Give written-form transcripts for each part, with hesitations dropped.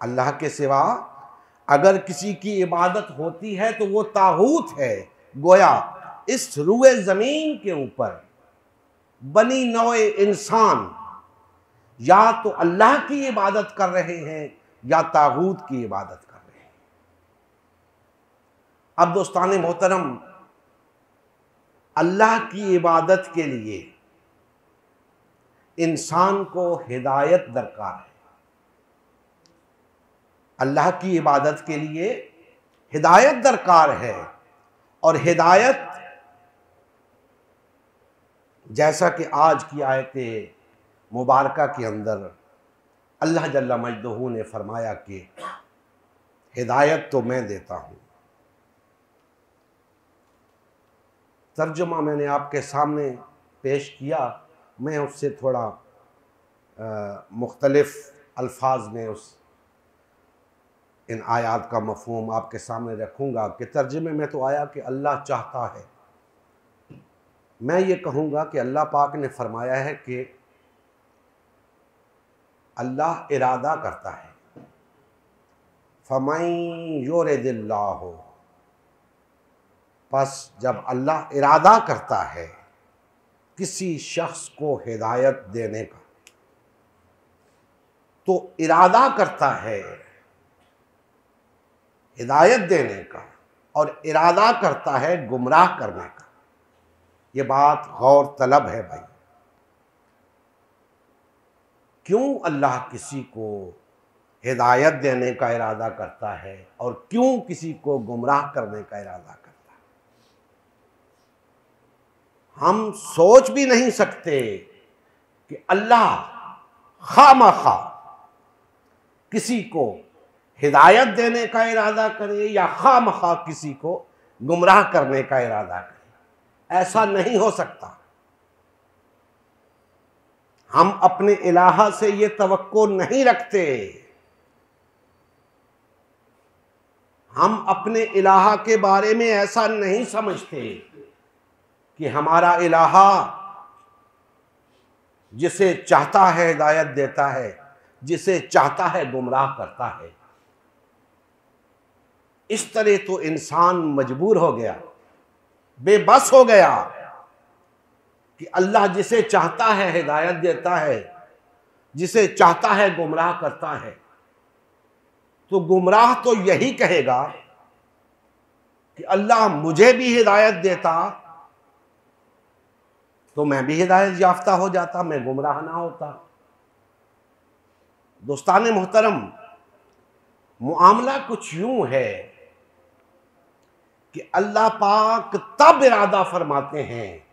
अल्लाह के सिवा अगर किसी की इबादत होती है तो वो तागूत है। गोया इस रूए ज़मीन के ऊपर बनी नौए इंसान या तो अल्लाह की इबादत कर रहे हैं या तागूत की इबादत कर रहे हैं। अब दोस्तान मोहतरम, अल्लाह की इबादत के लिए इंसान को हिदायत दरकार है। अल्लाह की इबादत के लिए हिदायत दरकार है, और हिदायत जैसा कि आज की आयत मुबारका के अंदर अल्लाह जल्ला मजदहू ने फरमाया कि हिदायत तो मैं देता हूँ। तर्जुमा मैंने आपके सामने पेश किया, मैं उससे थोड़ा मुख्तलिफ अल्फाज में इन आयात का मफ़हूम आपके सामने रखूँगा कि तर्जुमे में तो आया कि अल्लाह चाहता है। मैं ये कहूँगा कि अल्लाह पाक ने फरमाया है कि अल्लाह इरादा करता है। फमन युरिदिल्लाहु, बस जब अल्लाह इरादा करता है किसी शख्स को हिदायत देने का, तो इरादा करता है हिदायत देने का और इरादा करता है गुमराह करने का। ये बात गौर तलब है भाई। क्यों अल्लाह किसी को हिदायत देने का इरादा करता है और क्यों किसी को गुमराह करने का इरादा करता है? हम सोच भी नहीं सकते कि अल्लाह खामखा किसी को हिदायत देने का इरादा करे या खामखा किसी को गुमराह करने का इरादा करे। ऐसा नहीं हो सकता। हम अपने इलाहा से ये तवक्को नहीं रखते। हम अपने इलाहा के बारे में ऐसा नहीं समझते कि हमारा इलाहा जिसे चाहता है हिदायत देता है, जिसे चाहता है गुमराह करता है। इस तरह तो इंसान मजबूर हो गया, बेबस हो गया कि अल्लाह जिसे चाहता है हिदायत देता है, जिसे चाहता है गुमराह करता है। तो गुमराह तो यही कहेगा कि अल्लाह मुझे भी हिदायत देता तो मैं भी हिदायत याफ्ता हो जाता, मैं गुमराह ना होता। दोस्तान मोहतरम, मुआमला कुछ यूं है कि अल्लाह पाक तब इरादा फरमाते हैं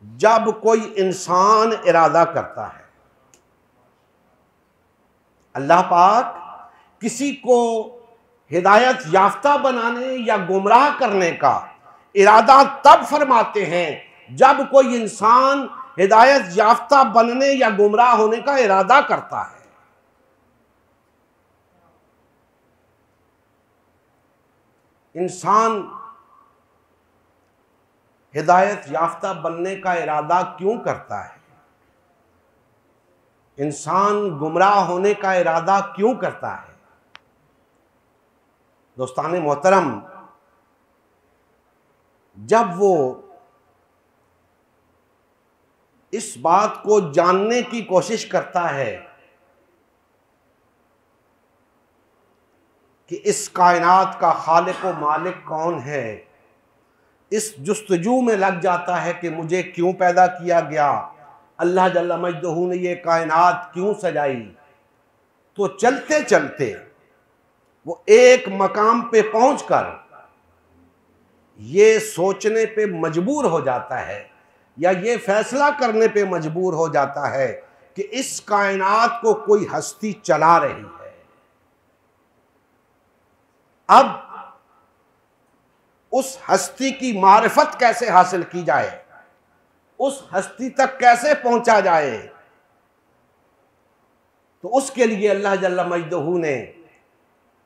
जब कोई इंसान इरादा करता है। अल्लाह पाक किसी को हिदायत याफ्ता बनाने या गुमराह करने का इरादा तब फरमाते हैं जब कोई इंसान हिदायत याफ्ता बनने या गुमराह होने का इरादा करता है। इंसान हिदायत याफ्ता बनने का इरादा क्यों करता है? इंसान गुमराह होने का इरादा क्यों करता है? दोस्तान मोहतरम, जब वो इस बात को जानने की कोशिश करता है कि इस कायनात का खालिक व मालिक कौन है, इस जुस्तजू में लग जाता है कि मुझे क्यों पैदा किया गया, अल्लाह जल्ला मजदहू ने ये कायनात क्यों सजाई। तो चलते चलते वो एक मकाम पे पहुंचकर ये सोचने पे मजबूर हो जाता है या ये फैसला करने पे मजबूर हो जाता है कि इस कायनात को कोई हस्ती चला रही है। अब उस हस्ती की मारिफत कैसे हासिल की जाए, उस हस्ती तक कैसे पहुंचा जाए, तो उसके लिए अल्लाह जल्ला मजदहू ने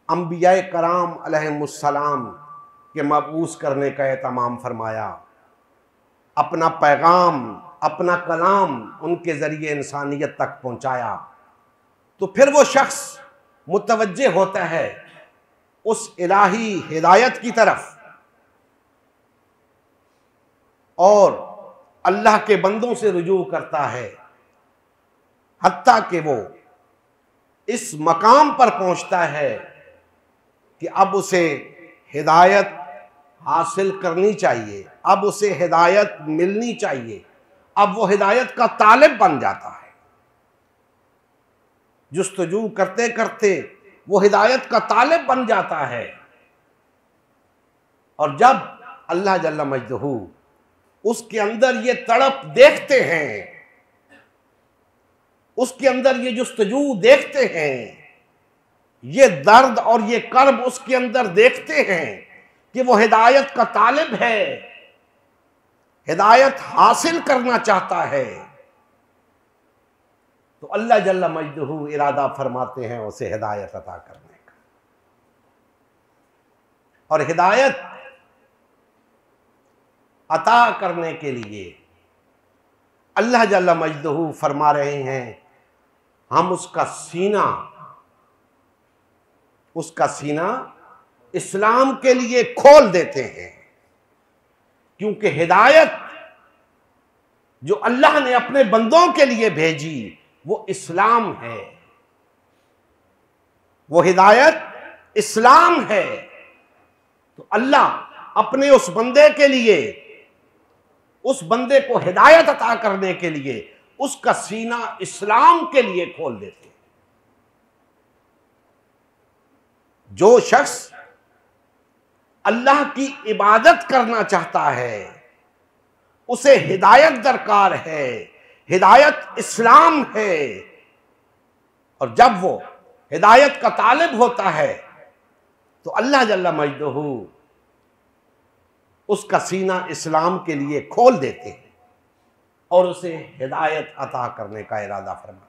अंबिया कराम अलैहिमुस्सलाम के मबूस करने का एहतमाम फरमाया। अपना पैगाम, अपना कलाम उनके ज़रिए इंसानियत तक पहुँचाया। तो फिर वो शख्स मुतवज्जे होता है उस इलाही हिदायत की तरफ और अल्लाह के बंदों से रुजू करता है, हत्ता कि वो इस मकाम पर पहुंचता है कि अब उसे हिदायत हासिल करनी चाहिए, अब उसे हिदायत मिलनी चाहिए, अब वो हिदायत का तालिब बन जाता है। जुस्तजू करते करते वो हिदायत का तालिब बन जाता है। और जब अल्लाह जल्ला मजदहू उसके अंदर ये तड़प देखते हैं, उसके अंदर ये जुस्तजू देखते हैं, ये दर्द और ये कर्ब उसके अंदर देखते हैं कि वो हिदायत का तालिब है, हिदायत हासिल करना चाहता है, तो अल्लाह जल्ला मजदहू इरादा फरमाते हैं उसे हिदायत अता करने का। और हिदायत अता करने के लिए अल्लाह जल्ला मजदहू फरमा रहे हैं हम उसका सीना इस्लाम के लिए खोल देते हैं, क्योंकि हिदायत जो अल्लाह ने अपने बंदों के लिए भेजी वो इस्लाम है, वो हिदायत इस्लाम है। तो अल्लाह अपने उस बंदे के लिए, उस बंदे को हिदायत अता करने के लिए उसका सीना इस्लाम के लिए खोल देते हैं। जो शख्स अल्लाह की इबादत करना चाहता है उसे हिदायत दरकार है, हिदायत इस्लाम है। और जब वो हिदायत का तालिब होता है तो अल्लाह जल्ला मजदहू उसका सीना इस्लाम के लिए खोल देते हैं और उसे हिदायत अता करने का इरादा फरमाते हैं।